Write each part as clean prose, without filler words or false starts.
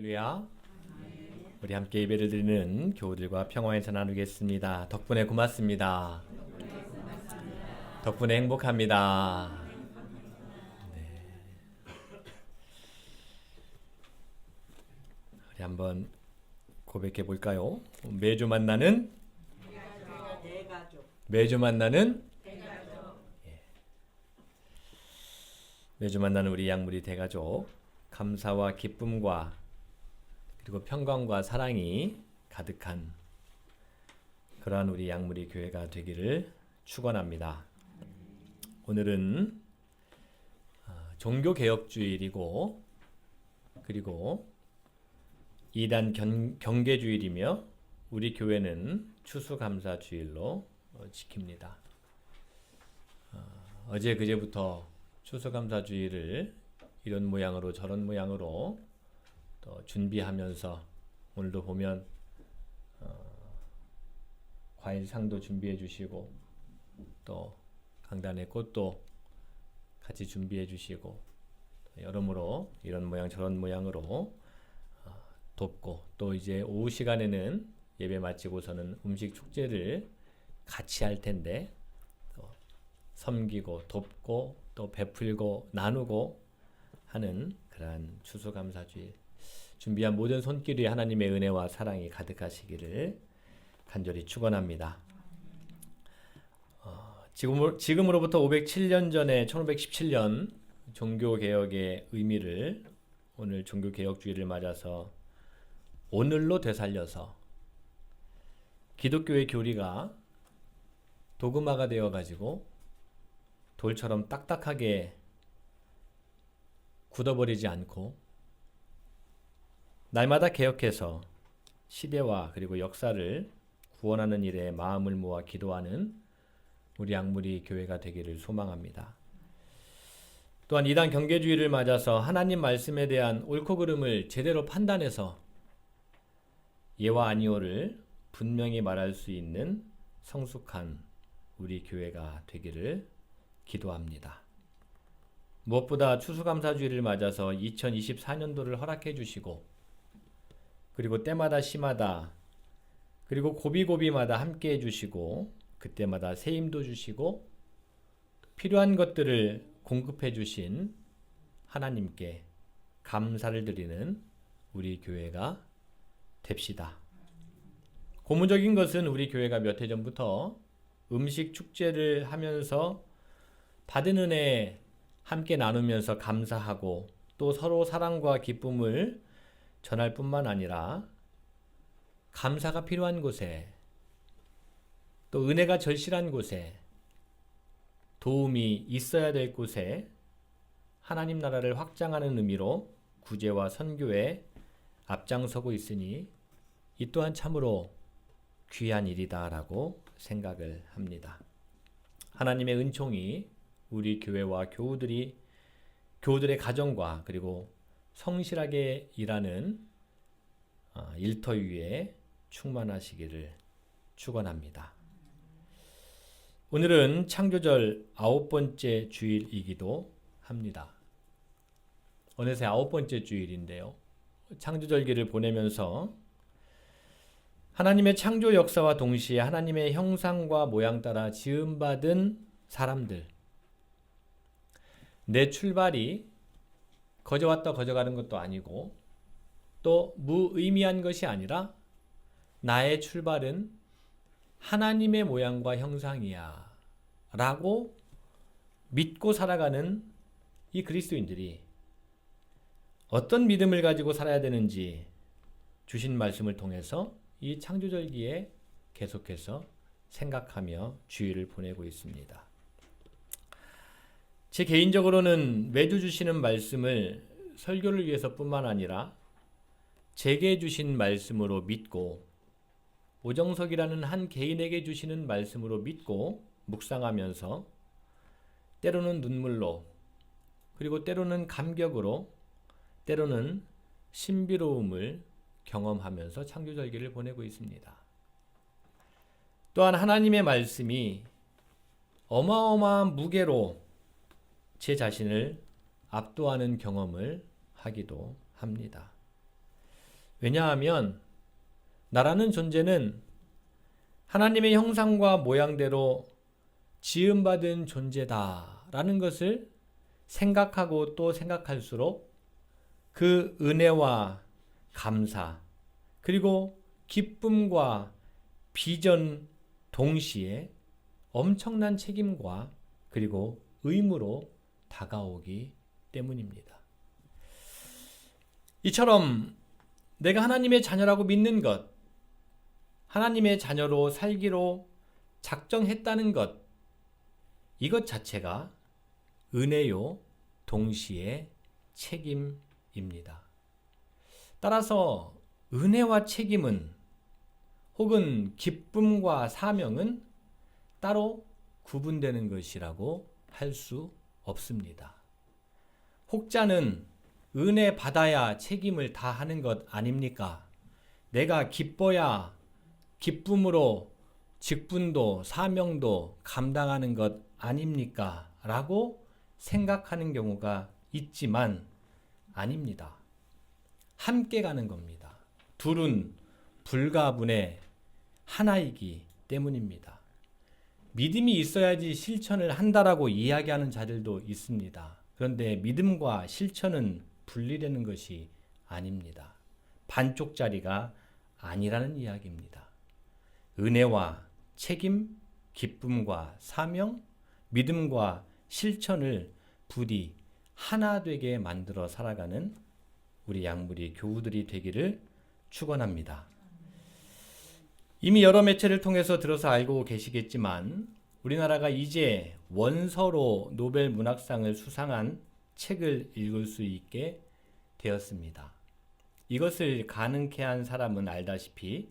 할렐루야. 우리 함께 예배를 드리는 교우들과 평화에서 나누겠습니다. 덕분에 고맙습니다. 덕분에 행복합니다. 네. 우리 한번 고백해 볼까요? 매주 만나는 매주 만나는 우리 양무리 대가족, 감사와 기쁨과 그리고 평강과 사랑이 가득한 그러한 우리 양무리 교회가 되기를 축원합니다. 오늘은 종교개혁주일이고 그리고 이단 경계주일이며 우리 교회는 추수감사주일로 지킵니다. 어제 그제부터 추수감사주일을 이런 모양으로 저런 모양으로 또 준비하면서 오늘도 보면 과일상도 준비해 주시고 또 강단의 꽃도 같이 준비해 주시고 여러모로 이런 모양 저런 모양으로 돕고 또 이제 오후 시간에는 예배 마치고서는 음식 축제를 같이 할 텐데 또 섬기고 돕고 또 베풀고 나누고 하는 그러한 추수감사주일 준비한 모든 손길이 하나님의 은혜와 사랑이 가득하시기를 간절히 축원합니다. 지금으로부터 507년 전에 1517년 종교개혁의 의미를 오늘 종교개혁주의를 맞아서 오늘로 되살려서 기독교의 교리가 도그마가 되어가지고 돌처럼 딱딱하게 굳어버리지 않고 날마다 개혁해서 시대와 그리고 역사를 구원하는 일에 마음을 모아 기도하는 우리 양무리 교회가 되기를 소망합니다. 또한 이단 경계주의를 맞아서 하나님 말씀에 대한 옳고 그름을 제대로 판단해서 예와 아니오를 분명히 말할 수 있는 성숙한 우리 교회가 되기를 기도합니다. 무엇보다 추수감사주의를 맞아서 2024년도를 허락해 주시고 그리고 때마다 시마다 그리고 고비고비마다 함께 해주시고 그때마다 새 힘도 주시고 필요한 것들을 공급해 주신 하나님께 감사를 드리는 우리 교회가 됩시다. 고무적인 것은 우리 교회가 몇 해 전부터 음식 축제를 하면서 받은 은혜 함께 나누면서 감사하고 또 서로 사랑과 기쁨을 전할 뿐만 아니라 감사가 필요한 곳에 또 은혜가 절실한 곳에 도움이 있어야 될 곳에 하나님 나라를 확장하는 의미로 구제와 선교에 앞장서고 있으니 이 또한 참으로 귀한 일이다라고 생각을 합니다. 하나님의 은총이 우리 교회와 교우들의 가정과 그리고 성실하게 일하는 일터 위에 충만하시기를 축원합니다. 오늘은 창조절 9번째 주일이기도 합니다. 어느새 9번째 주일인데요. 창조절기를 보내면서 하나님의 창조 역사와 동시에 하나님의 형상과 모양 따라 지음받은 사람들, 내 출발이 거저 왔다 거저 가는 것도 아니고 또 무의미한 것이 아니라 나의 출발은 하나님의 모양과 형상이야 라고 믿고 살아가는 이 그리스도인들이 어떤 믿음을 가지고 살아야 되는지 주신 말씀을 통해서 이 창조절기에 계속해서 생각하며 주일을 보내고 있습니다. 제 개인적으로는 매주 주시는 말씀을 설교를 위해서뿐만 아니라 제게 주신 말씀으로 믿고 오정석이라는 한 개인에게 주시는 말씀으로 믿고 묵상하면서 때로는 눈물로 그리고 때로는 감격으로 때로는 신비로움을 경험하면서 창조절기를 보내고 있습니다. 또한 하나님의 말씀이 어마어마한 무게로 제 자신을 압도하는 경험을 하기도 합니다. 왜냐하면 나라는 존재는 하나님의 형상과 모양대로 지음받은 존재다라는 것을 생각하고 또 생각할수록 그 은혜와 감사 그리고 기쁨과 비전 동시에 엄청난 책임과 그리고 의무로 다가오기 때문입니다. 이처럼 내가 하나님의 자녀라고 믿는 것, 하나님의 자녀로 살기로 작정했다는 것, 이것 자체가 은혜요, 동시에 책임입니다. 따라서 은혜와 책임은 혹은 기쁨과 사명은 따로 구분되는 것이라고 할 수 없습니다. 혹자는 은혜 받아야 책임을 다하는 것 아닙니까? 내가 기뻐야 기쁨으로 직분도 사명도 감당하는 것 아닙니까? 라고 생각하는 경우가 있지만 아닙니다. 함께 가는 겁니다. 둘은 불가분의 하나이기 때문입니다. 믿음이 있어야지 실천을 한다라고 이야기하는 자들도 있습니다. 그런데 믿음과 실천은 분리되는 것이 아닙니다. 반쪽짜리가 아니라는 이야기입니다. 은혜와 책임, 기쁨과 사명, 믿음과 실천을 부디 하나 되게 만들어 살아가는 우리 양무리 교우들이 되기를 축원합니다. 이미 여러 매체를 통해서 들어서 알고 계시겠지만 우리나라가 이제 원서로 노벨 문학상을 수상한 책을 읽을 수 있게 되었습니다. 이것을 가능케 한 사람은 알다시피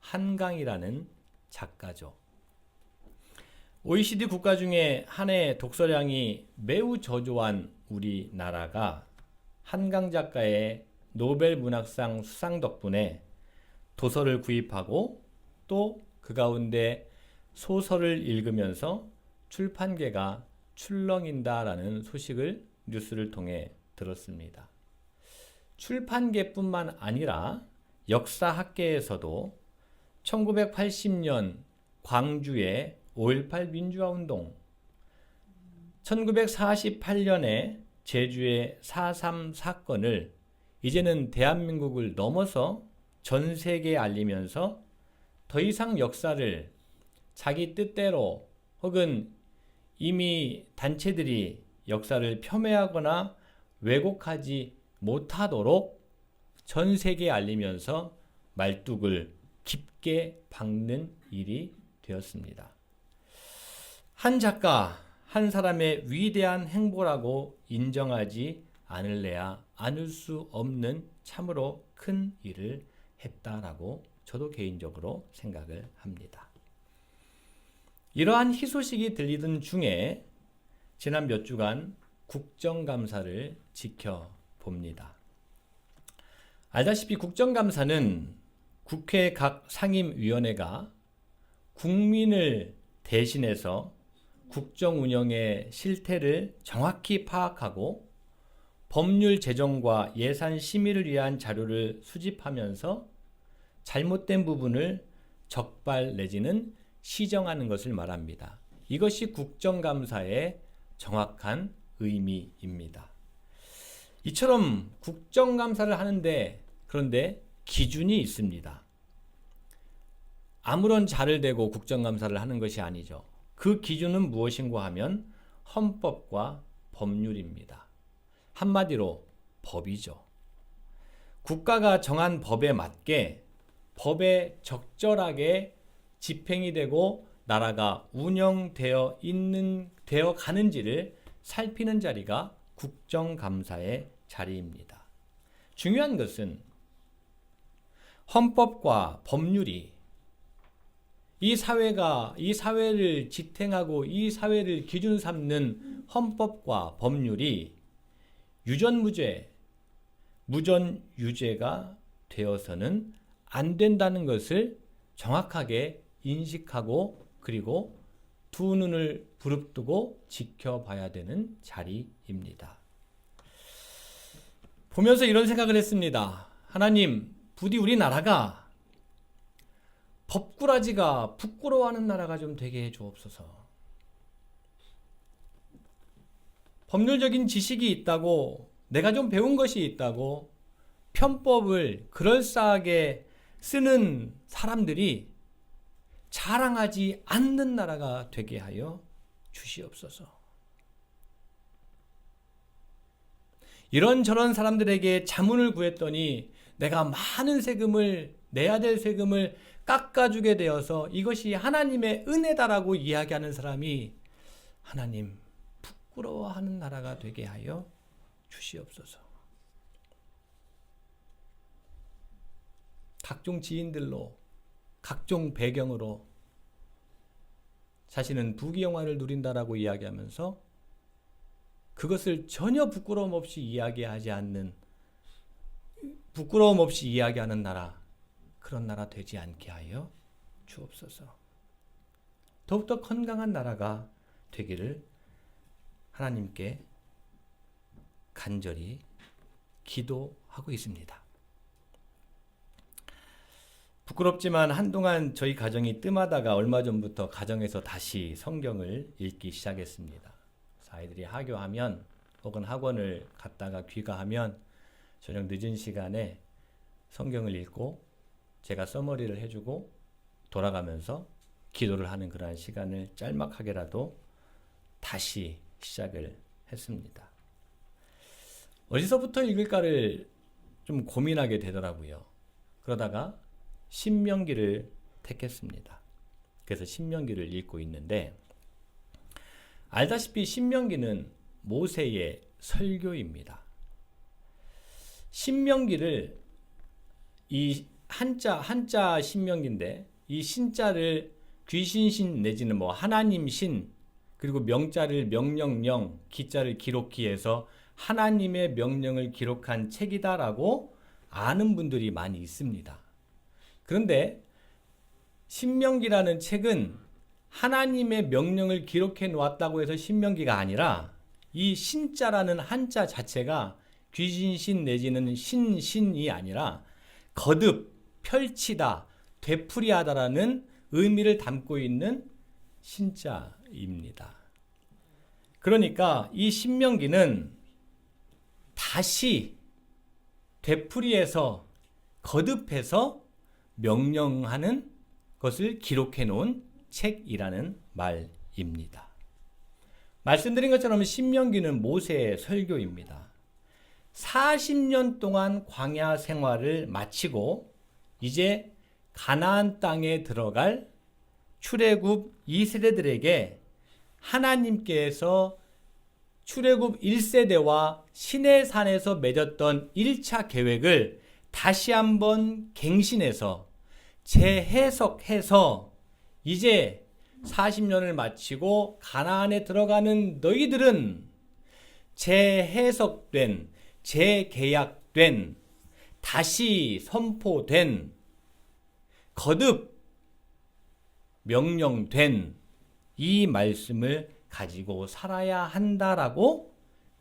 한강이라는 작가죠. OECD 국가 중에 한 해 독서량이 매우 저조한 우리나라가 한강 작가의 노벨 문학상 수상 덕분에 도서를 구입하고 또 그 가운데 소설을 읽으면서 출판계가 출렁인다라는 소식을 뉴스를 통해 들었습니다. 출판계뿐만 아니라 역사학계에서도 1980년 광주의 5.18 민주화운동, 1948년에 제주의 4.3 사건을 이제는 대한민국을 넘어서 전 세계에 알리면서 더 이상 역사를 자기 뜻대로 혹은 이미 단체들이 역사를 폄훼하거나 왜곡하지 못하도록 전 세계에 알리면서 말뚝을 깊게 박는 일이 되었습니다. 한 작가, 한 사람의 위대한 행보라고 인정하지 않을래야 않을 수 없는 참으로 큰 일을 했다라고 저도 개인적으로 생각을 합니다. 이러한 희소식이 들리던 중에 지난 몇 주간 국정감사를 지켜봅니다. 알다시피 국정감사는 국회 각 상임위원회가 국민을 대신해서 국정 운영의 실태를 정확히 파악하고 법률 제정과 예산 심의를 위한 자료를 수집하면서 잘못된 부분을 적발 내지는 시정하는 것을 말합니다. 이것이 국정감사의 정확한 의미입니다. 이처럼 국정감사를 하는데 그런데 기준이 있습니다. 아무런 자를 대고 국정감사를 하는 것이 아니죠. 그 기준은 무엇인가 하면 헌법과 법률입니다. 한마디로 법이죠. 국가가 정한 법에 맞게 법에 적절하게 집행이 되고 나라가 운영되어 가는지를 살피는 자리가 국정감사의 자리입니다. 중요한 것은 헌법과 법률이 이 사회를 지탱하고 이 사회를 기준 삼는 헌법과 법률이 유전무죄, 무전유죄가 되어서는 안 된다는 것을 정확하게 인식하고 그리고 두 눈을 부릅뜨고 지켜봐야 되는 자리입니다. 보면서 이런 생각을 했습니다. 하나님, 부디 우리나라가 법꾸라지가 부끄러워하는 나라가 좀 되게 해 주옵소서. 법률적인 지식이 있다고, 내가 좀 배운 것이 있다고 편법을 그럴싸하게 쓰는 사람들이 자랑하지 않는 나라가 되게 하여 주시옵소서. 이런저런 사람들에게 자문을 구했더니 내가 많은 세금을, 내야 될 세금을 깎아주게 되어서 이것이 하나님의 은혜다라고 이야기하는 사람이 하나님 부끄러워하는 나라가 되게 하여 주시옵소서. 각종 지인들로, 각종 배경으로 자신은 부귀영화를 누린다라고 이야기하면서 그것을 전혀 부끄러움 없이 이야기하지 않는, 부끄러움 없이 이야기하는 나라, 그런 나라 되지 않게 하여 주옵소서. 더욱더 건강한 나라가 되기를 하나님께 간절히 기도하고 있습니다. 부끄럽지만 한동안 저희 가정이 뜸하다가 얼마 전부터 가정에서 다시 성경을 읽기 시작했습니다. 아이들이 하교하면 혹은 학원을 갔다가 귀가하면 저녁 늦은 시간에 성경을 읽고 제가 서머리를 해주고 돌아가면서 기도를 하는 그러한 시간을 짤막하게라도 다시 시작을 했습니다. 어디서부터 읽을까를 좀 고민하게 되더라고요. 그러다가 신명기를 택했습니다. 그래서 신명기를 읽고 있는데, 알다시피 신명기는 모세의 설교입니다. 신명기를, 이 한자 신명기인데 이 신자를 귀신신 내지는 하나님신, 그리고 명자를 명령령, 기자를 기록기해서 하나님의 명령을 기록한 책이다라고 아는 분들이 많이 있습니다. 그런데 신명기라는 책은 하나님의 명령을 기록해 놓았다고 해서 신명기가 아니라 이 신자라는 한자 자체가 귀신신 내지는 신이 아니라 거듭, 펼치다, 되풀이하다라는 의미를 담고 있는 신자입니다. 그러니까 이 신명기는 다시 되풀이해서 거듭해서 명령하는 것을 기록해 놓은 책이라는 말입니다. 말씀드린 것처럼 신명기는 모세의 설교입니다. 40년 동안 광야 생활을 마치고 이제 가나안 땅에 들어갈 출애굽 2세대들에게 하나님께서 출애굽 1세대와 시내산에서 맺었던 1차 계획을 다시 한번 갱신해서 재해석해서 이제 40년을 마치고 가나안에 들어가는 너희들은 재해석된, 재계약된, 다시 선포된, 거듭 명령된 이 말씀을 가지고 살아야 한다라고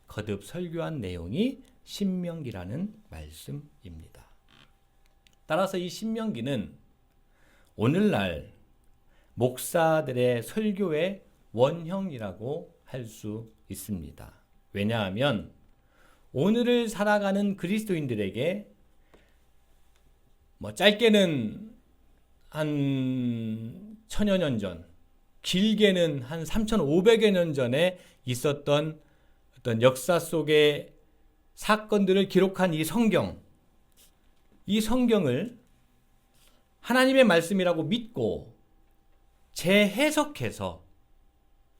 거듭 설교한 내용이 신명기라는 말씀입니다. 따라서 이 신명기는 오늘날 목사들의 설교의 원형이라고 할 수 있습니다. 왜냐하면 오늘을 살아가는 그리스도인들에게 짧게는 한 1000여 년 전, 길게는 한 3500여 년 전에 있었던 어떤 역사 속의 사건들을 기록한 이 성경을 하나님의 말씀이라고 믿고 재해석해서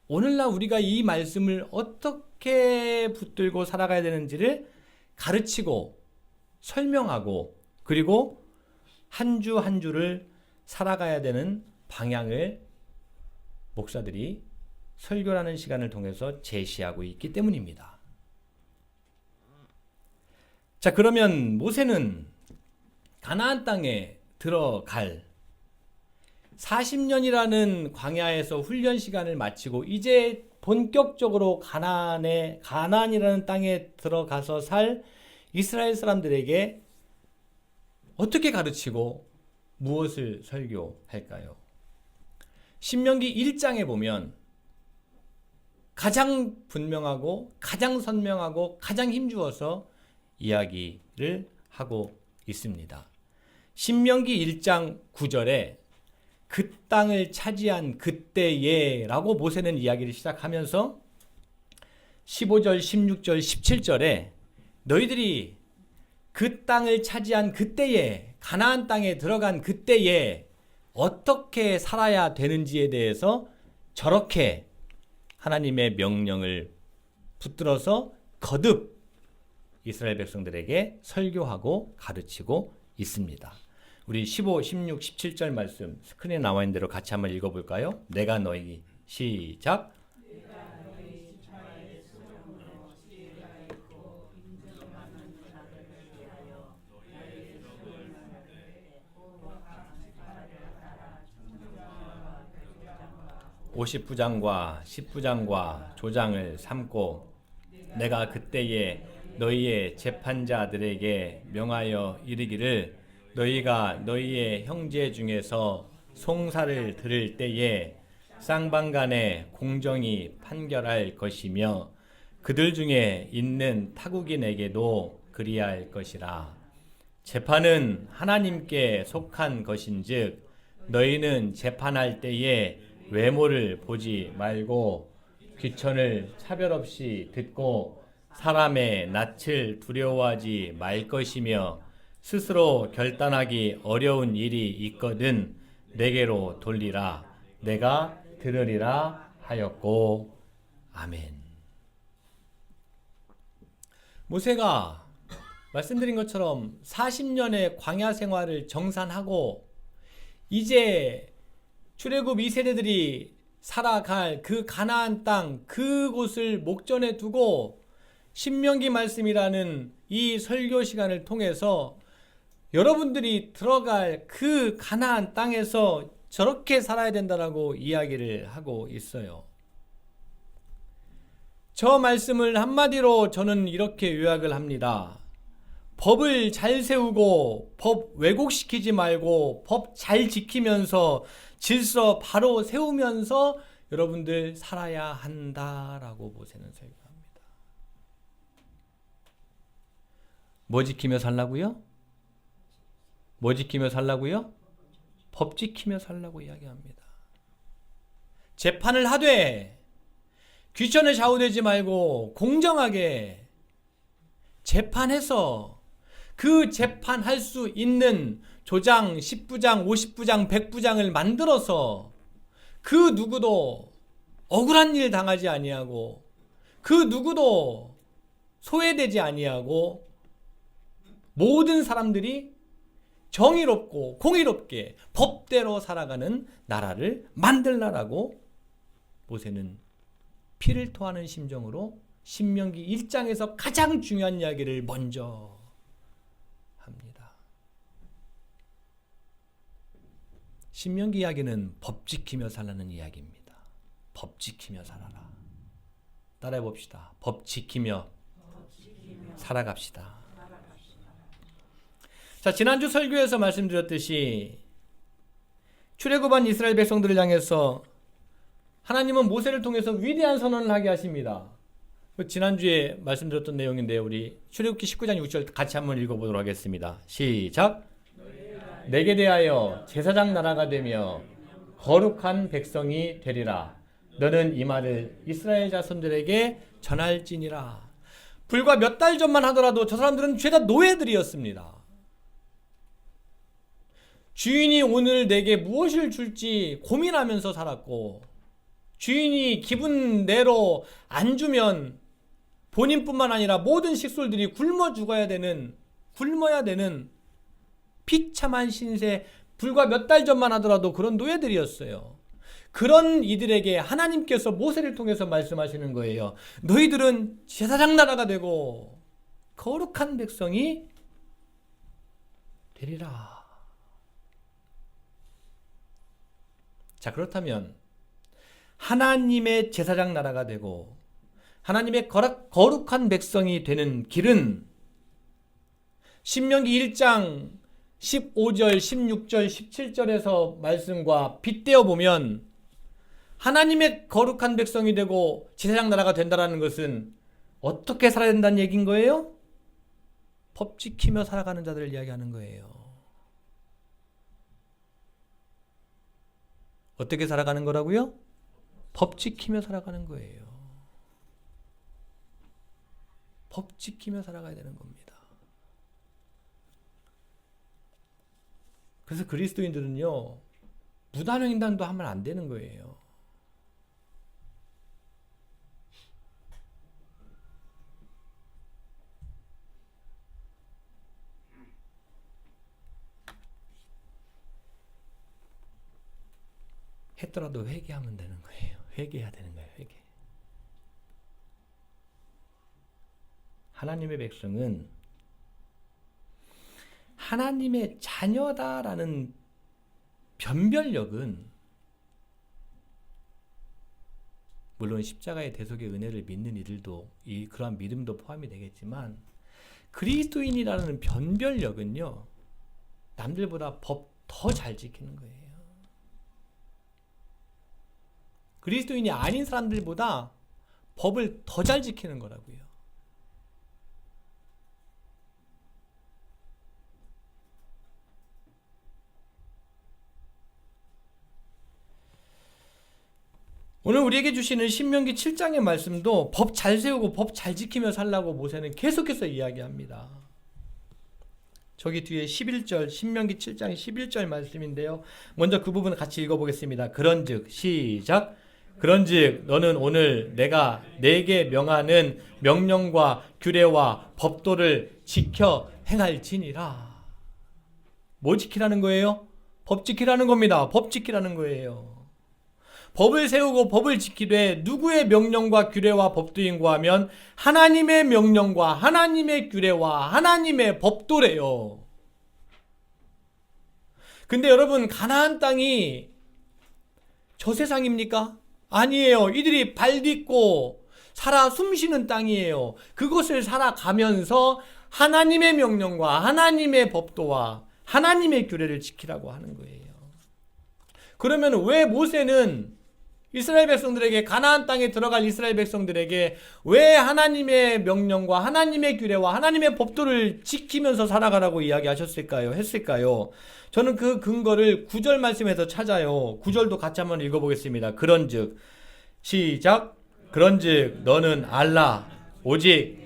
오늘날 우리가 이 말씀을 어떻게 붙들고 살아가야 되는지를 가르치고 설명하고, 그리고 한 주 한 주를 살아가야 되는 방향을 목사들이 설교라는 시간을 통해서 제시하고 있기 때문입니다. 자, 그러면 모세는 가나안 땅에 들어갈 40년이라는 광야에서 훈련 시간을 마치고 이제 본격적으로 가나안이라는 땅에 들어가서 살 이스라엘 사람들에게 어떻게 가르치고 무엇을 설교할까요? 신명기 1장에 보면 가장 분명하고 가장 선명하고 가장 힘주어서 이야기를 하고 있습니다. 신명기 1장 9절에 그 땅을 차지한 그때에 라고 모세는 이야기를 시작하면서 15절, 16절, 17절에 너희들이 그 땅을 차지한 그때에, 가나안 땅에 들어간 그때에 어떻게 살아야 되는지에 대해서 저렇게 하나님의 명령을 붙들어서 거듭 이스라엘 백성들에게 설교하고 가르치고 있습니다. 우리 15, 16, 17절 말씀 스크린에 나와 있는 대로 같이 한번 읽어볼까요? 내가 너희 시작. 50부장과 10부장과 조장을 삼고 내가 그때에 너희의 재판자들에게 명하여 이르기를 너희가 너희의 형제 중에서 송사를 들을 때에 쌍방간에 공정히 판결할 것이며 그들 중에 있는 타국인에게도 그리할 것이라. 재판은 하나님께 속한 것인즉 너희는 재판할 때에 외모를 보지 말고 귀천을 차별 없이 듣고 사람의 낯을 두려워하지 말 것이며 스스로 결단하기 어려운 일이 있거든 내게로 돌리라. 내가 들으리라 하였고. 아멘. 모세가 말씀드린 것처럼 40년의 광야 생활을 정산하고 이제 출애굽 2세대들이 살아갈 그 가나안 땅 그곳을 목전에 두고 신명기 말씀이라는 이 설교 시간을 통해서 여러분들이 들어갈 그 가나안 땅에서 저렇게 살아야 된다라고 이야기를 하고 있어요. 저 말씀을 한마디로 저는 이렇게 요약을 합니다. 법을 잘 세우고 법 왜곡시키지 말고 법 잘 지키면서 질서 바로 세우면서 여러분들 살아야 한다라고 모세는 설교합니다. 뭐 지키며 살라고요? 뭐 지키며 살라고요? 법 지키며 살라고 이야기합니다. 재판을 하되 귀천에 좌우되지 말고 공정하게 재판해서 그 재판할 수 있는 조장, 10부장, 50부장, 100부장을 만들어서 그 누구도 억울한 일 당하지 아니하고 그 누구도 소외되지 아니하고 모든 사람들이 정의롭고 공의롭게 법대로 살아가는 나라를 만들라라고 모세는 피를 토하는 심정으로 신명기 1장에서 가장 중요한 이야기를 먼저 합니다. 신명기 이야기는 법 지키며 살라는 이야기입니다. 법 지키며 살아라. 따라해 봅시다. 법 지키며 살아갑시다. 자, 지난주 설교에서 말씀드렸듯이 출애굽한 이스라엘 백성들을 향해서 하나님은 모세를 통해서 위대한 선언을 하게 하십니다. 지난주에 말씀드렸던 내용인데요. 우리 출애굽기 19장 6절 같이 한번 읽어보도록 하겠습니다. 시작. 내게 대하여 제사장 나라가 되며 거룩한 백성이 되리라. 너는 이 말을 이스라엘 자손들에게 전할지니라. 불과 몇 달 전만 하더라도 저 사람들은 죄다 노예들이었습니다. 주인이 오늘 내게 무엇을 줄지 고민하면서 살았고 주인이 기분 내로 안 주면 본인뿐만 아니라 모든 식솔들이 굶어야 되는 비참한 신세, 불과 몇 달 전만 하더라도 그런 노예들이었어요. 그런 이들에게 하나님께서 모세를 통해서 말씀하시는 거예요. 너희들은 제사장 나라가 되고 거룩한 백성이 되리라. 자, 그렇다면 하나님의 제사장 나라가 되고 하나님의 거룩한 백성이 되는 길은 신명기 1장 15절, 16절, 17절에서 말씀과 빗대어 보면 하나님의 거룩한 백성이 되고 제사장 나라가 된다는 것은 어떻게 살아야 된다는 얘기인 거예요? 법 지키며 살아가는 자들을 이야기하는 거예요. 어떻게 살아가는 거라고요? 법 지키며 살아가는 거예요. 법 지키며 살아가야 되는 겁니다. 그래서 그리스도인들은요, 무단횡단도 하면 안 되는 거예요. 했더라도 회개하면 되는 거예요. 회개해야 되는 거예요. 회개. 하나님의 백성은 하나님의 자녀다라는 변별력은 물론 십자가의 대속의 은혜를 믿는 이들도 그러한 믿음도 포함이 되겠지만 그리스도인이라는 변별력은요, 남들보다 법 더 잘 지키는 거예요. 그리스도인이 아닌 사람들보다 법을 더 잘 지키는 거라고요. 오늘 우리에게 주시는 신명기 7장의 말씀도 법 잘 세우고 법 잘 지키며 살라고 모세는 계속해서 이야기합니다. 저기 뒤에 11절, 신명기 7장 11절 말씀인데요. 먼저 그 부분을 같이 읽어보겠습니다. 그런즉, 시작. 그런즉 너는 오늘 내가 내게 명하는 명령과 규례와 법도를 지켜 행할지니라. 뭐 지키라는 거예요? 법 지키라는 겁니다. 법 지키라는 거예요. 법을 세우고 법을 지키되 누구의 명령과 규례와 법도인고 하면 하나님의 명령과 하나님의 규례와 하나님의 법도래요. 근데 여러분, 가나안 땅이 저 세상입니까? 아니에요. 이들이 발 딛고 살아 숨쉬는 땅이에요. 그것을 살아가면서 하나님의 명령과 하나님의 법도와 하나님의 규례를 지키라고 하는 거예요. 그러면 왜 모세는 이스라엘 백성들에게, 가나안 땅에 들어갈 이스라엘 백성들에게 왜 하나님의 명령과 하나님의 규례와 하나님의 법도를 지키면서 살아가라고 이야기하셨을까요? 했을까요? 저는 그 근거를 9절 말씀에서 찾아요. 9절도 같이 한번 읽어보겠습니다. 그런즉, 시작. 그런즉 너는 알라 오직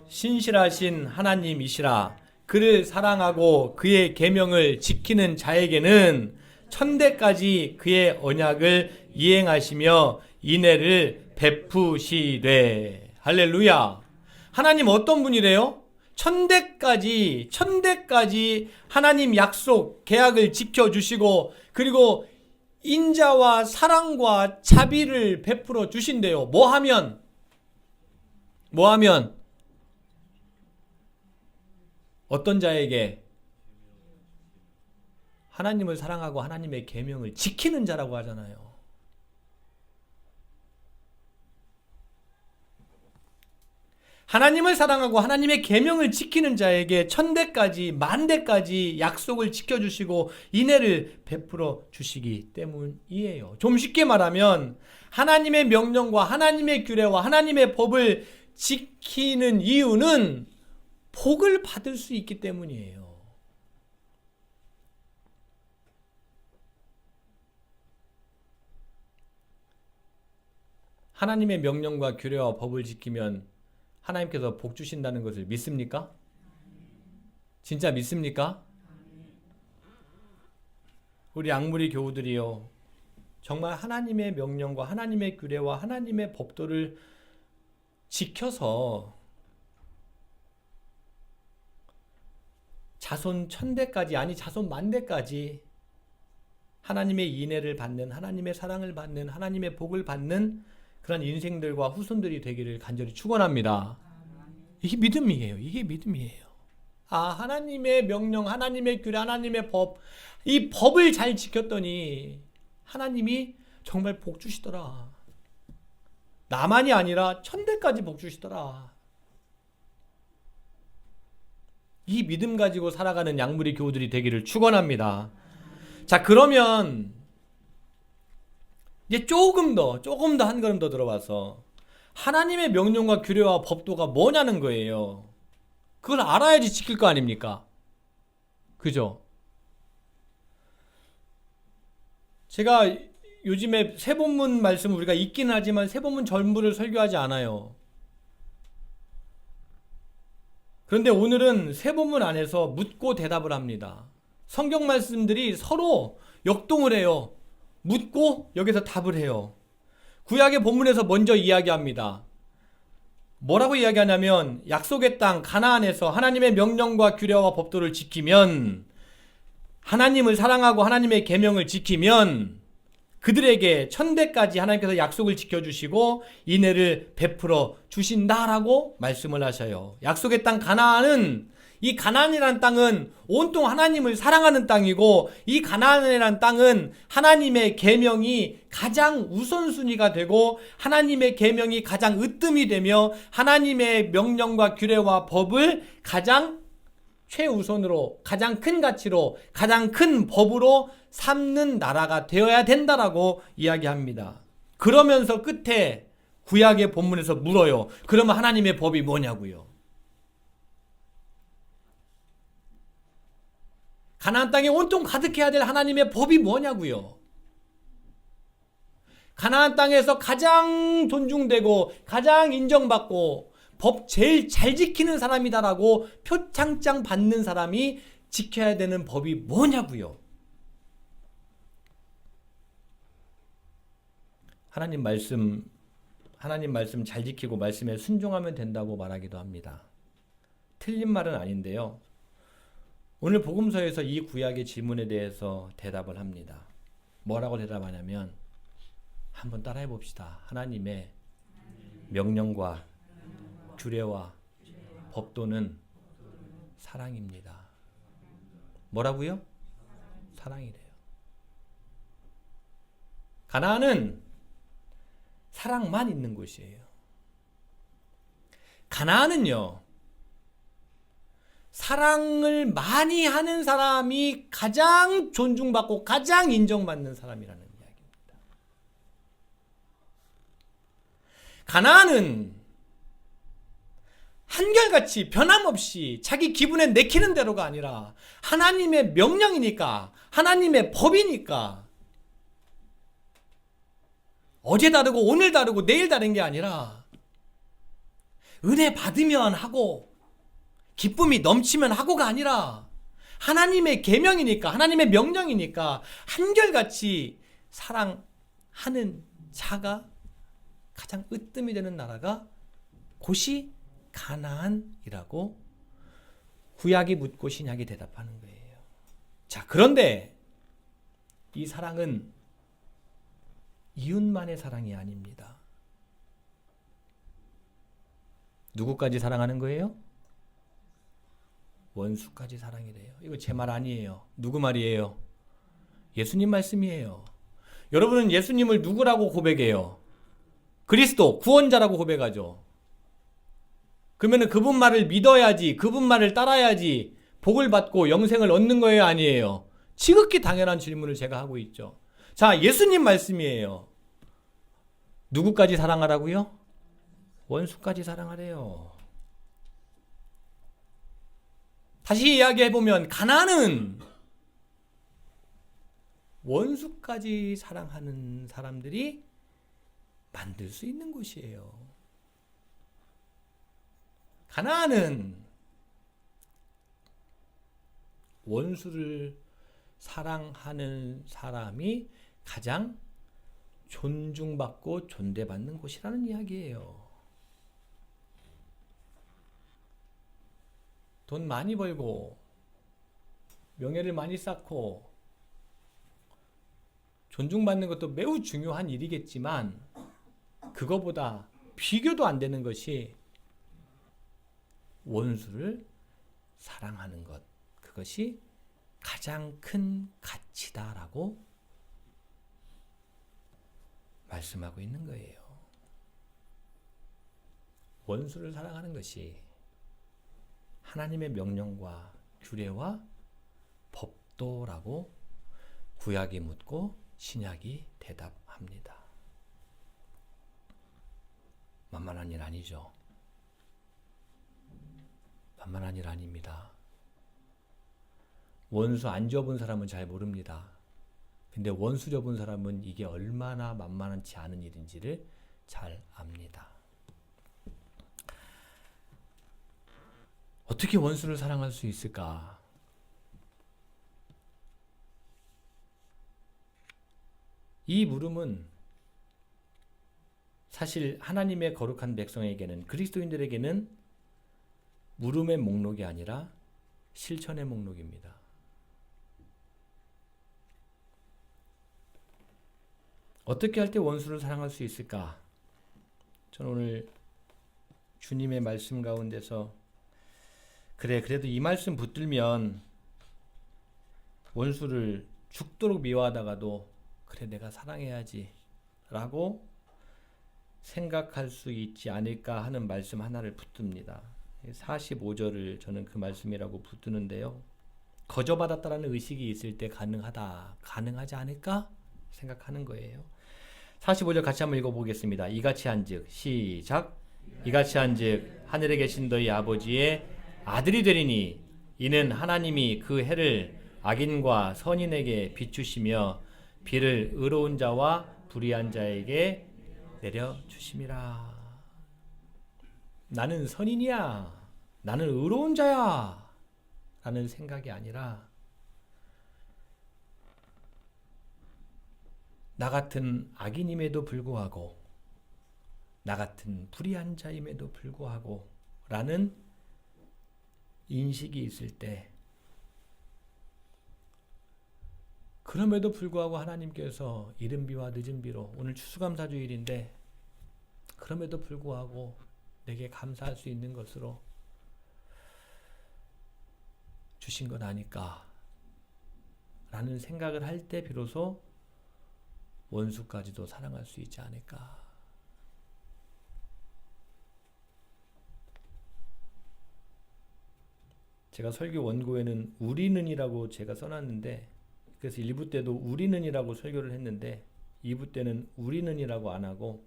신실하신 하나님이시라. 그를 사랑하고 그의 계명을 지키는 자에게는 천대까지 그의 언약을 이행하시며 인애를 베푸시되. 할렐루야. 하나님 어떤 분이래요? 천대까지 하나님 약속, 계약을 지켜주시고 그리고 인자와 사랑과 자비를 베풀어 주신대요. 뭐 하면? 어떤 자에게? 하나님을 사랑하고 하나님의 계명을 지키는 자라고 하잖아요. 하나님을 사랑하고 하나님의 계명을 지키는 자에게 천대까지 만대까지 약속을 지켜주시고 인애를 베풀어 주시기 때문이에요. 좀 쉽게 말하면 하나님의 명령과 하나님의 규례와 하나님의 법을 지키는 이유는 복을 받을 수 있기 때문이에요. 하나님의 명령과 규례와 법을 지키면 하나님께서 복 주신다는 것을 믿습니까? 진짜 믿습니까? 우리 양무리 교우들이요, 정말 하나님의 명령과 하나님의 규례와 하나님의 법도를 지켜서 자손 천대까지, 아니 자손 만대까지 하나님의 인애를 받는, 하나님의 사랑을 받는, 하나님의 복을 받는 그런 인생들과 후손들이 되기를 간절히 축원합니다. 이게 믿음이에요. 이게 믿음이에요. 하나님의 명령, 하나님의 규례, 하나님의 법, 이 법을 잘 지켰더니 하나님이 정말 복 주시더라. 나만이 아니라 천대까지 복 주시더라. 이 믿음 가지고 살아가는 양무리 교우들이 되기를 축원합니다. 자, 그러면 이제 조금 더 한 걸음 더 들어와서 하나님의 명령과 규례와 법도가 뭐냐는 거예요. 그걸 알아야지 지킬 거 아닙니까? 그죠? 제가 요즘에 세본문 말씀 우리가 읽기는 하지만 세본문 전부를 설교하지 않아요. 그런데 오늘은 세본문 안에서 묻고 대답을 합니다. 성경 말씀들이 서로 역동을 해요. 묻고 여기서 답을 해요. 구약의 본문에서 먼저 이야기합니다. 뭐라고 이야기하냐면 약속의 땅 가나안에서 하나님의 명령과 규례와 법도를 지키면, 하나님을 사랑하고 하나님의 계명을 지키면 그들에게 천대까지 하나님께서 약속을 지켜주시고 인애를 베풀어 주신다라고 말씀을 하셔요. 약속의 땅 가나안은, 이 가나안이라는 땅은 온통 하나님을 사랑하는 땅이고, 이 가나안이라는 땅은 하나님의 계명이 가장 우선순위가 되고 하나님의 계명이 가장 으뜸이 되며 하나님의 명령과 규례와 법을 가장 최우선으로, 가장 큰 가치로, 가장 큰 법으로 삼는 나라가 되어야 된다라고 이야기합니다. 그러면서 끝에 구약의 본문에서 물어요. 그러면 하나님의 법이 뭐냐고요? 가나안 땅에 온통 가득해야 될 하나님의 법이 뭐냐고요? 가나안 땅에서 가장 존중되고 가장 인정받고 법 제일 잘 지키는 사람이다라고 표창장 받는 사람이 지켜야 되는 법이 뭐냐고요? 하나님 말씀 잘 지키고 말씀에 순종하면 된다고 말하기도 합니다. 틀린 말은 아닌데요. 오늘 복음서에서 이 구약의 질문에 대해서 대답을 합니다. 뭐라고 대답하냐면, 한번 따라해 봅시다. 하나님의 명령과 규례와 법도는 사랑입니다. 뭐라고요? 사랑이래요. 가나안은 사랑만 있는 곳이에요. 가나안은요, 사랑을 많이 하는 사람이 가장 존중받고 가장 인정받는 사람이라는 이야기입니다. 가나안은 한결같이 변함없이 자기 기분에 내키는 대로가 아니라 하나님의 명령이니까, 하나님의 법이니까, 어제 다르고 오늘 다르고 내일 다른 게 아니라 은혜 받으면 하고 기쁨이 넘치면 하고가 아니라 하나님의 계명이니까, 하나님의 명령이니까 한결같이 사랑하는 자가 가장 으뜸이 되는 나라가 곧이 가나안이라고 구약이 묻고 신약이 대답하는 거예요. 자, 그런데 이 사랑은 이웃만의 사랑이 아닙니다. 누구까지 사랑하는 거예요? 원수까지 사랑이래요. 이거 제 말 아니에요. 누구 말이에요? 예수님 말씀이에요. 여러분은 예수님을 누구라고 고백해요? 그리스도, 구원자라고 고백하죠. 그러면 그분 말을 믿어야지, 그분 말을 따라야지 복을 받고 영생을 얻는 거예요, 아니에요? 지극히 당연한 질문을 제가 하고 있죠. 자, 예수님 말씀이에요. 누구까지 사랑하라고요? 원수까지 사랑하래요. 다시 이야기해보면 가나안은 원수까지 사랑하는 사람들이 만들 수 있는 곳이에요. 가나안은 원수를 사랑하는 사람이 가장 존중받고 존대받는 곳이라는 이야기예요. 돈 많이 벌고 명예를 많이 쌓고 존중받는 것도 매우 중요한 일이겠지만 그거보다 비교도 안 되는 것이 원수를 사랑하는 것, 그것이 가장 큰 가치다라고 말씀하고 있는 거예요. 원수를 사랑하는 것이 하나님의 명령과 규례와 법도라고 구약이 묻고 신약이 대답합니다. 만만한 일 아니죠. 만만한 일 아닙니다. 원수 안 접은 사람은 잘 모릅니다. 근데 원수 접은 사람은 이게 얼마나 만만치 않은 일인지를 잘 압니다. 어떻게 원수를 사랑할 수 있을까? 이 물음은 사실 하나님의 거룩한 백성에게는, 그리스도인들에게는 물음의 목록이 아니라 실천의 목록입니다. 어떻게 할 때 원수를 사랑할 수 있을까? 저는 오늘 주님의 말씀 가운데서 그래도 이 말씀 붙들면 원수를 죽도록 미워하다가도 그래 내가 사랑해야지 라고 생각할 수 있지 않을까 하는 말씀 하나를 붙듭니다. 45절을 저는 그 말씀이라고 붙드는데요. 거저받았다라는 의식이 있을 때 가능하지 않을까 생각하는 거예요. 45절 같이 한번 읽어보겠습니다. 이같이 한즉 시작. 이같이 한즉 하늘에 계신 너희 아버지의 아들이 되리니 이는 하나님이 그 해를 악인과 선인에게 비추시며 비를 의로운 자와 불의한 자에게 내려주심이라. 나는 선인이야, 나는 의로운 자야 라는 생각이 아니라 나 같은 악인임에도 불구하고, 나 같은 불의한 자임에도 불구하고 라는 인식이 있을 때, 그럼에도 불구하고 하나님께서 이른 비와 늦은 비로, 오늘 추수감사주일인데 그럼에도 불구하고 내게 감사할 수 있는 것으로 주신 것 아닐까 라는 생각을 할 때 비로소 원수까지도 사랑할 수 있지 않을까. 제가 설교 원고에는 우리는이라고 제가 써놨는데, 그래서 1부 때도 우리는이라고 설교를 했는데 2부 때는 우리는이라고 안 하고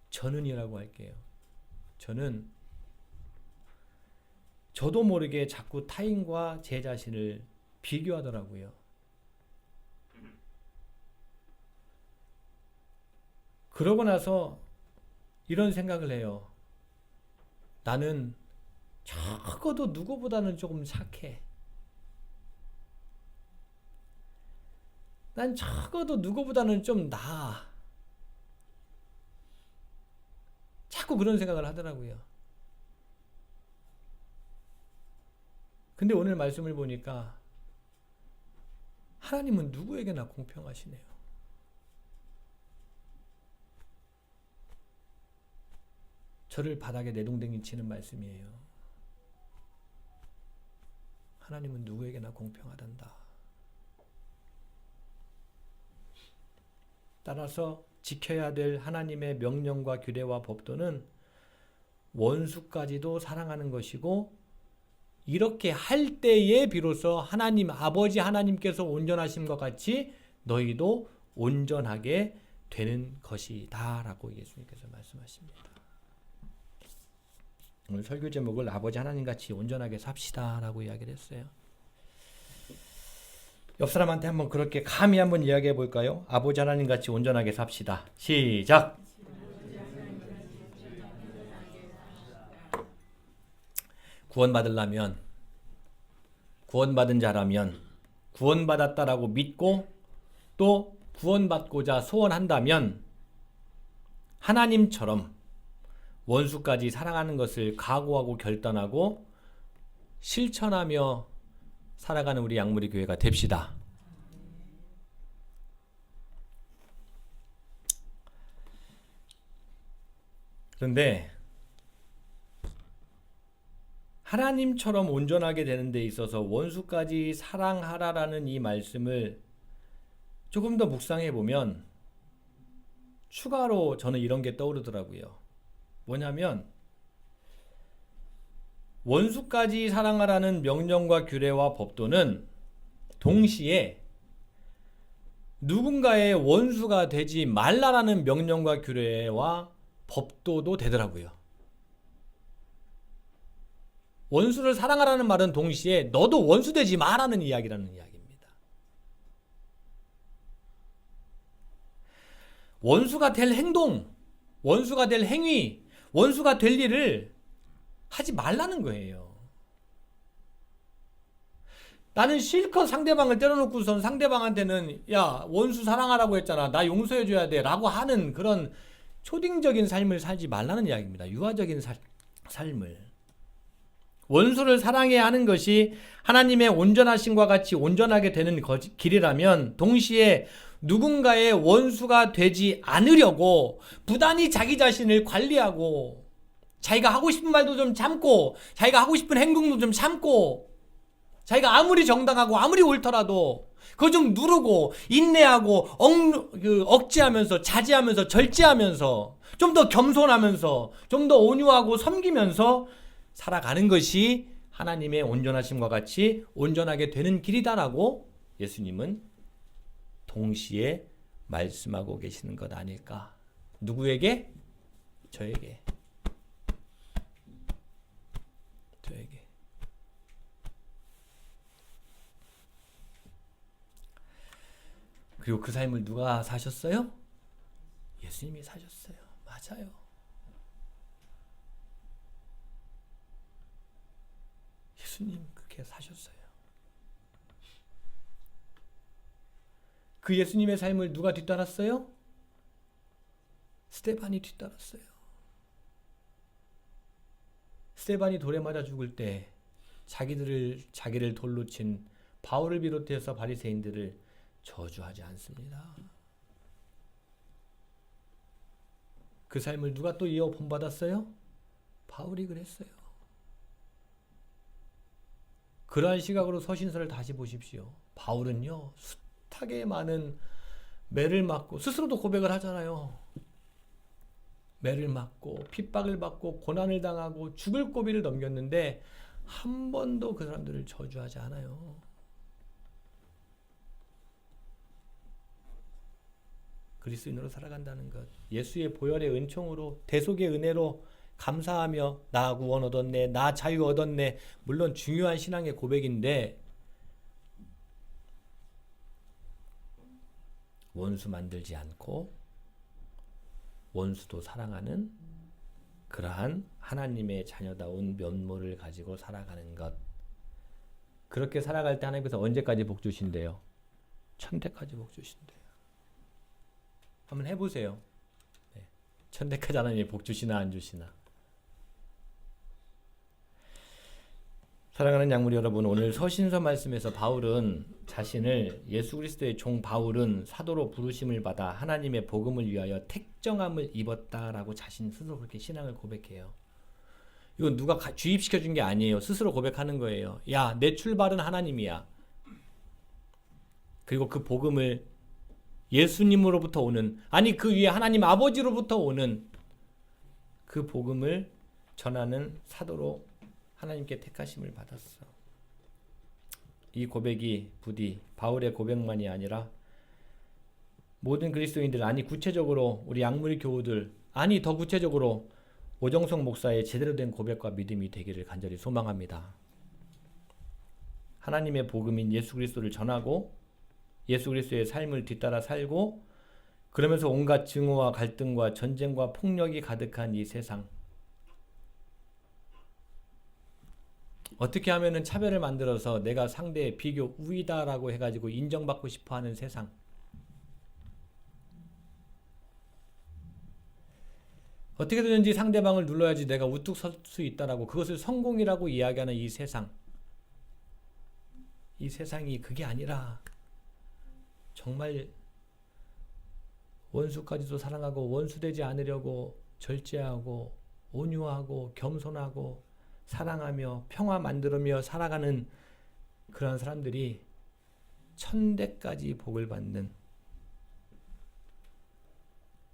저는이라고 할게요. 저도 모르게 자꾸 타인과 제 자신을 비교하더라고요. 그러고 나서 이런 생각을 해요. 나는 적어도 누구보다는 조금 착해. 난 적어도 누구보다는 좀 나아. 자꾸 그런 생각을 하더라고요. 근데 오늘 말씀을 보니까 하나님은 누구에게나 공평하시네요. 저를 바닥에 내동댕이 치는 말씀이에요. 하나님은 누구에게나 공평하단다. 따라서 지켜야 될 하나님의 명령과 규례와 법도는 원수까지도 사랑하는 것이고, 이렇게 할 때에 비로소 하나님 아버지 하나님께서 온전하심과 같이 너희도 온전하게 되는 것이다 라고 예수님께서 말씀하십니다. 오늘 설교 제목을 아버지 하나님같이 온전하게 삽시다 라고 이야기를 했어요. 옆 사람한테 한번 그렇게 감히 한번 이야기해 볼까요? 아버지 하나님같이 온전하게 삽시다. 시작! 구원받으려면, 구원받은 자라면, 구원받았다라고 믿고 또 구원받고자 소원한다면 하나님처럼 원수까지 사랑하는 것을 각오하고 결단하고 실천하며 살아가는 우리 양무리 교회가 됩시다. 그런데 하나님처럼 온전하게 되는 데 있어서 원수까지 사랑하라라는 이 말씀을 조금 더 묵상해 보면 추가로 저는 이런 게 떠오르더라고요. 뭐냐면 원수까지 사랑하라는 명령과 규례와 법도는 동시에 누군가의 원수가 되지 말라라는 명령과 규례와 법도도 되더라고요. 원수를 사랑하라는 말은 동시에 너도 원수 되지 마라는 이야기라는 이야기입니다. 원수가 될 행동, 원수가 될 행위, 원수가 될 일을 하지 말라는 거예요. 나는 실컷 상대방을 때려놓고선 상대방한테는 야 원수 사랑하라고 했잖아, 나 용서해줘야 돼 라고 하는 그런 초딩적인 삶을 살지 말라는 이야기입니다. 유아적인 삶을. 원수를 사랑해야 하는 것이 하나님의 온전하심과 같이 온전하게 되는 길이라면 동시에 누군가의 원수가 되지 않으려고 부단히 자기 자신을 관리하고 자기가 하고 싶은 말도 좀 참고 자기가 하고 싶은 행동도 좀 참고 자기가 아무리 정당하고 아무리 옳더라도 그거 좀 누르고 인내하고 억제하면서 자제하면서 절제하면서 좀 더 겸손하면서 좀 더 온유하고 섬기면서 살아가는 것이 하나님의 온전하심과 같이 온전하게 되는 길이다라고 예수님은 동시에 말씀하고 계시는 것 아닐까. 누구에게? 저에게. 그리고 그 삶을 누가 사셨어요? 예수님이 사셨어요. 맞아요. 예수님 그렇게 사셨어요. 그 예수님의 삶을 누가 뒤따랐어요? 스데반이 뒤따랐어요. 스데반이 돌에 맞아 죽을 때 자기를 돌로 친 바울을 비롯해서 바리새인들을 저주하지 않습니다. 그 삶을 누가 또 이어 본받았어요? 바울이 그랬어요. 그러한 시각으로 서신서를 다시 보십시오. 바울은요, 숱하게 많은 매를 맞고 스스로도 고백을 하잖아요. 매를 맞고 핍박을 받고 고난을 당하고 죽을 고비를 넘겼는데 한 번도 그 사람들을 저주하지 않아요. 그리스도인으로 살아간다는 것, 예수의 보혈의 은총으로 대속의 은혜로 감사하며 나 구원 얻었네, 나 자유 얻었네, 물론 중요한 신앙의 고백인데 원수 만들지 않고 원수도 사랑하는 그러한 하나님의 자녀다운 면모를 가지고 살아가는 것. 그렇게 살아갈 때 하나님께서 언제까지 복 주신대요? 천대까지 복 주신대요. 한번 해보세요. 네. 천대까지 하나님이 복 주시나 안 주시나. 사랑하는 양무리 여러분, 오늘 서신서 말씀에서 바울은 자신을 예수 그리스도의 종 바울은 사도로 부르심을 받아 하나님의 복음을 위하여 택정함을 입었다라고 자신 스스로 그렇게 신앙을 고백해요. 이건 누가 주입시켜 준 게 아니에요. 스스로 고백하는 거예요. 야, 내 출발은 하나님이야. 그리고 그 복음을 예수님으로부터 오는, 아니 그 위에 하나님 아버지로부터 오는 그 복음을 전하는 사도로 하나님께 택하심을 받았어. 이 고백이 부디 바울의 고백만이 아니라 모든 그리스도인들, 아니 구체적으로 우리 양무리 교우들, 아니 더 구체적으로 오정석 목사의 제대로 된 고백과 믿음이 되기를 간절히 소망합니다. 하나님의 복음인 예수 그리스도를 전하고 예수 그리스도의 삶을 뒤따라 살고 그러면서 온갖 증오와 갈등과 전쟁과 폭력이 가득한 이 세상, 어떻게 하면은 차별을 만들어서 내가 상대의 비교 우위다라고 해가지고 인정받고 싶어하는 세상, 어떻게든지 상대방을 눌러야지 내가 우뚝 설 수 있다라고 그것을 성공이라고 이야기하는 이 세상, 이 세상이 그게 아니라 정말 원수까지도 사랑하고 원수되지 않으려고 절제하고 온유하고 겸손하고 사랑하며 평화 만들며 살아가는 그런 사람들이 천대까지 복을 받는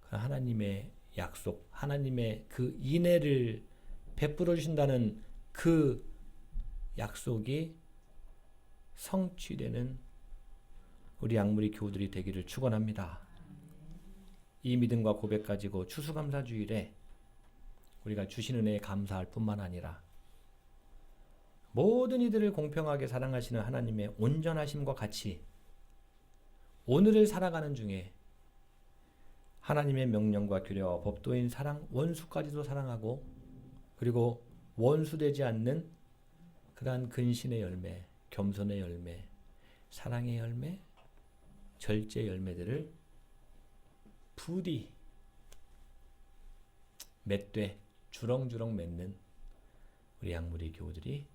하나님의 약속, 하나님의 그 인애를 베풀어 주신다는 그 약속이 성취되는 우리 양무리 교우들이 되기를 축원합니다. 이 믿음과 고백 가지고 추수감사주일에 우리가 주신 은혜에 감사할 뿐만 아니라 모든 이들을 공평하게 사랑하시는 하나님의 온전하심과 같이 오늘을 살아가는 중에 하나님의 명령과 규례와 법도인 사랑, 원수까지도 사랑하고 그리고 원수되지 않는 그러한 근신의 열매, 겸손의 열매, 사랑의 열매, 절제의 열매들을 부디 맺되 주렁주렁 맺는 우리 양무리 교우들이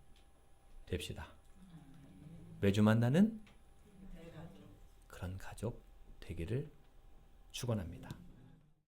됩시다. 매주 만나는 그런 가족 되기를 축원합니다.